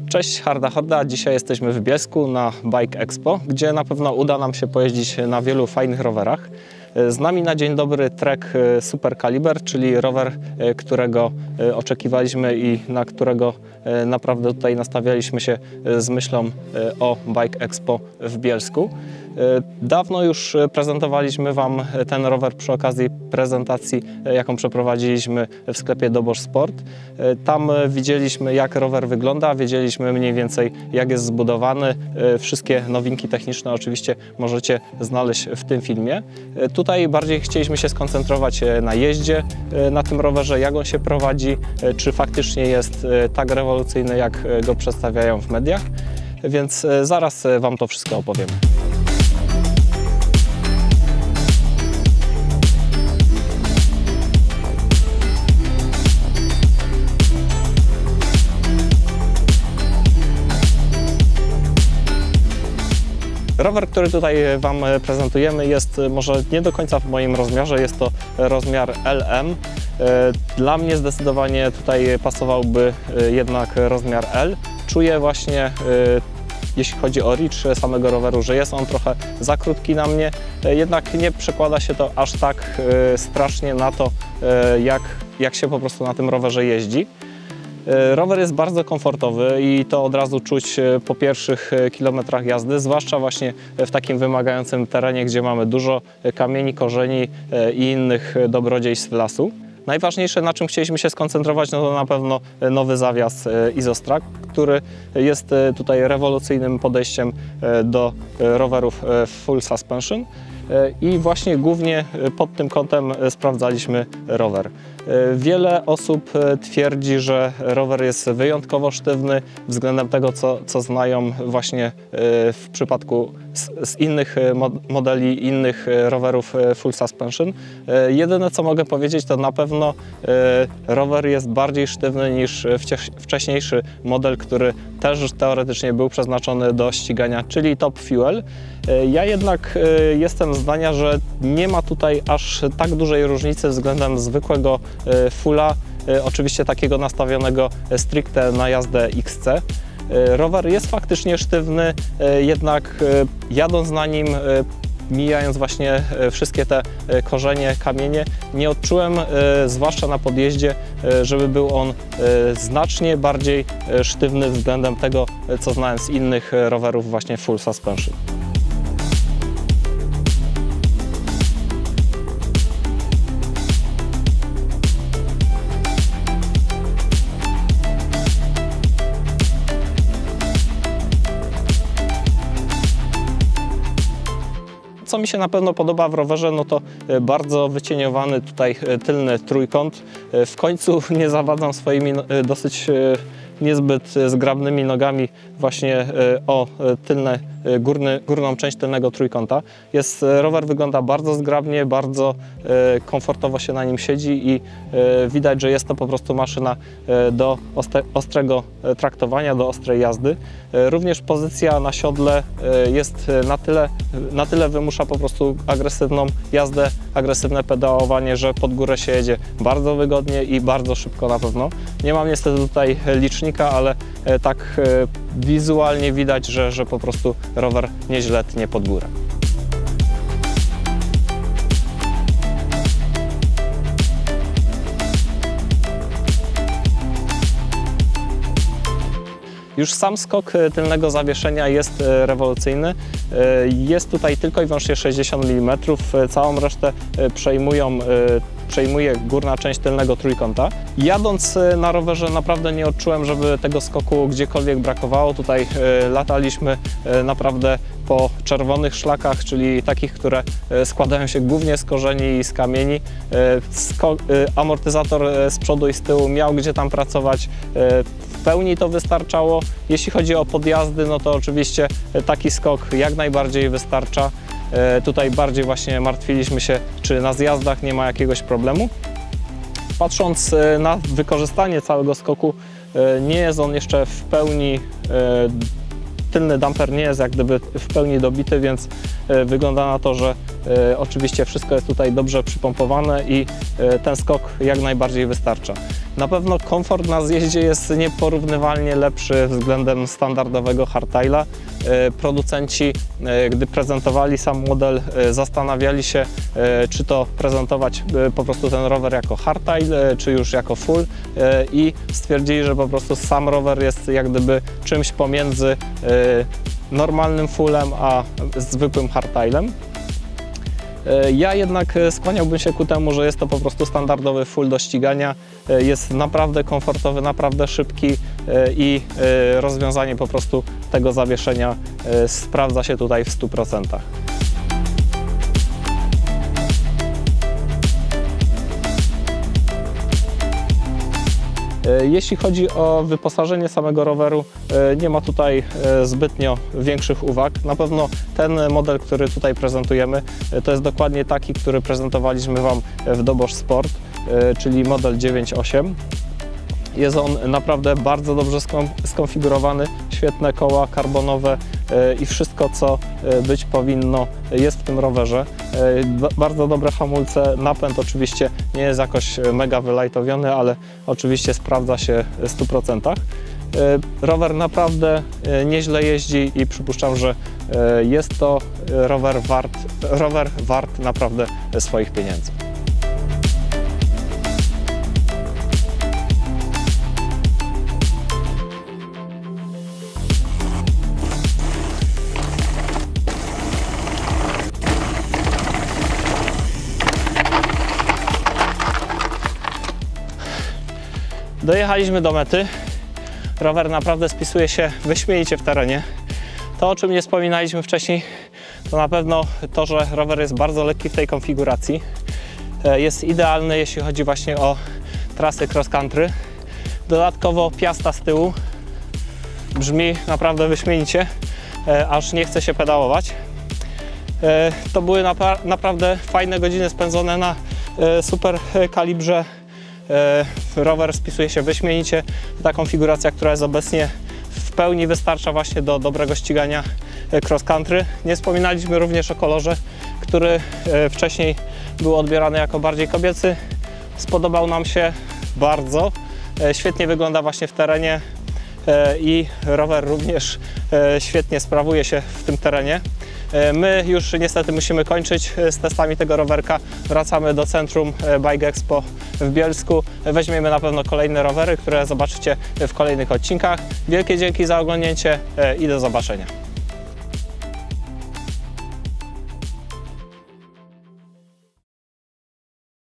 Cześć, Harda Horda. Dzisiaj jesteśmy w Bielsku na Bike Expo, gdzie na pewno uda nam się pojeździć na wielu fajnych rowerach. Z nami na dzień dobry Trek Super Caliber, czyli rower, którego oczekiwaliśmy i na którego naprawdę tutaj nastawialiśmy się z myślą o Bike Expo w Bielsku. Dawno już prezentowaliśmy Wam ten rower przy okazji prezentacji, jaką przeprowadziliśmy w sklepie Dobosz Sport. Tam widzieliśmy, jak rower wygląda, wiedzieliśmy mniej więcej, jak jest zbudowany. Wszystkie nowinki techniczne oczywiście możecie znaleźć w tym filmie. Tutaj bardziej chcieliśmy się skoncentrować na jeździe na tym rowerze, jak on się prowadzi, czy faktycznie jest tak rewolucyjny, jak go przedstawiają w mediach. Więc zaraz Wam to wszystko opowiemy. Rower, który tutaj Wam prezentujemy, jest może nie do końca w moim rozmiarze, jest to rozmiar LM. Dla mnie zdecydowanie tutaj pasowałby jednak rozmiar L. Czuję właśnie, jeśli chodzi o reach samego roweru, że jest on trochę za krótki na mnie, jednak nie przekłada się to aż tak strasznie na to, jak się po prostu na tym rowerze jeździ. Rower jest bardzo komfortowy i to od razu czuć po pierwszych kilometrach jazdy, zwłaszcza właśnie w takim wymagającym terenie, gdzie mamy dużo kamieni, korzeni i innych dobrodziejstw lasu. Najważniejsze, na czym chcieliśmy się skoncentrować, no to na pewno nowy zawias Izostrack, który jest tutaj rewolucyjnym podejściem do rowerów full suspension. I właśnie głównie pod tym kątem sprawdzaliśmy rower. Wiele osób twierdzi, że rower jest wyjątkowo sztywny względem tego, co znają właśnie w przypadku z innych modeli, innych rowerów full suspension. Jedyne, co mogę powiedzieć, to na pewno rower jest bardziej sztywny niż wcześniejszy model, który też teoretycznie był przeznaczony do ścigania, czyli Top Fuel. Ja jednak jestem zdania, że nie ma tutaj aż tak dużej różnicy względem zwykłego fulla, oczywiście takiego nastawionego stricte na jazdę XC. Rower jest faktycznie sztywny, jednak jadąc na nim, mijając właśnie wszystkie te korzenie, kamienie, nie odczułem, zwłaszcza na podjeździe, żeby był on znacznie bardziej sztywny względem tego, co znałem z innych rowerów właśnie full suspension. Co mi się na pewno podoba w rowerze, no to bardzo wycieniowany tutaj tylny trójkąt. W końcu nie zawadzam swoimi dosyć niezbyt zgrabnymi nogami właśnie o górną część tylnego trójkąta. Rower wygląda bardzo zgrabnie, bardzo komfortowo się na nim siedzi i widać, że jest to po prostu maszyna do ostrego traktowania, do ostrej jazdy. Również pozycja na siodle jest na tyle wymusza po prostu agresywną jazdę, agresywne pedałowanie, że pod górę się jedzie bardzo wygodnie i bardzo szybko na pewno. Nie mam niestety tutaj licznika, ale tak wizualnie widać, że po prostu rower nieźle tnie pod górę. Już sam skok tylnego zawieszenia jest rewolucyjny. Jest tutaj tylko i wyłącznie 60 mm. Całą resztę przejmuje górna część tylnego trójkąta. Jadąc na rowerze naprawdę nie odczułem, żeby tego skoku gdziekolwiek brakowało. Tutaj lataliśmy naprawdę po czerwonych szlakach, czyli takich, które składają się głównie z korzeni i z kamieni. Amortyzator z przodu i z tyłu miał gdzie tam pracować. W pełni to wystarczało. Jeśli chodzi o podjazdy, no to oczywiście taki skok jak najbardziej wystarcza. Tutaj bardziej właśnie martwiliśmy się, czy na zjazdach nie ma jakiegoś problemu. Patrząc na wykorzystanie całego skoku, nie jest on jeszcze w pełni, tylny damper nie jest jak gdyby w pełni dobity, więc wygląda na to, że oczywiście wszystko jest tutaj dobrze przypompowane i ten skok jak najbardziej wystarcza. Na pewno komfort na zjeździe jest nieporównywalnie lepszy względem standardowego hardtaila. Producenci, gdy prezentowali sam model, zastanawiali się, czy to prezentować po prostu ten rower jako hardtail, czy już jako full, i stwierdzili, że po prostu sam rower jest jak gdyby czymś pomiędzy normalnym fullem a zwykłym hardtailem. Ja jednak skłaniałbym się ku temu, że jest to po prostu standardowy full do ścigania. Jest naprawdę komfortowy, naprawdę szybki i rozwiązanie po prostu tego zawieszenia sprawdza się tutaj w 100%. Jeśli chodzi o wyposażenie samego roweru, nie ma tutaj zbytnio większych uwag. Na pewno ten model, który tutaj prezentujemy, to jest dokładnie taki, który prezentowaliśmy Wam w Dobosz Sport, czyli model 9.8. Jest on naprawdę bardzo dobrze skonfigurowany, świetne koła karbonowe i wszystko, co być powinno, jest w tym rowerze. Bardzo dobre hamulce, napęd oczywiście nie jest jakoś mega wylajtowiony, ale oczywiście sprawdza się w 100%. Rower naprawdę nieźle jeździ i przypuszczam, że jest to rower wart naprawdę swoich pieniędzy. Dojechaliśmy do mety. Rower naprawdę spisuje się wyśmienicie w terenie. To, o czym nie wspominaliśmy wcześniej, to na pewno to, że rower jest bardzo lekki w tej konfiguracji. Jest idealny, jeśli chodzi właśnie o trasy cross country. Dodatkowo piasta z tyłu brzmi naprawdę wyśmienicie, aż nie chce się pedałować. To były naprawdę fajne godziny spędzone na super kalibrze. Rower spisuje się wyśmienicie. Ta konfiguracja, która jest obecnie, w pełni wystarcza właśnie do dobrego ścigania cross country. Nie wspominaliśmy również o kolorze, który wcześniej był odbierany jako bardziej kobiecy. Spodobał nam się bardzo. Świetnie wygląda właśnie w terenie i rower również świetnie sprawuje się w tym terenie. My już niestety musimy kończyć z testami tego rowerka. Wracamy do centrum Bike Expo w Bielsku. Weźmiemy na pewno kolejne rowery, które zobaczycie w kolejnych odcinkach. Wielkie dzięki za oglądnięcie i do zobaczenia.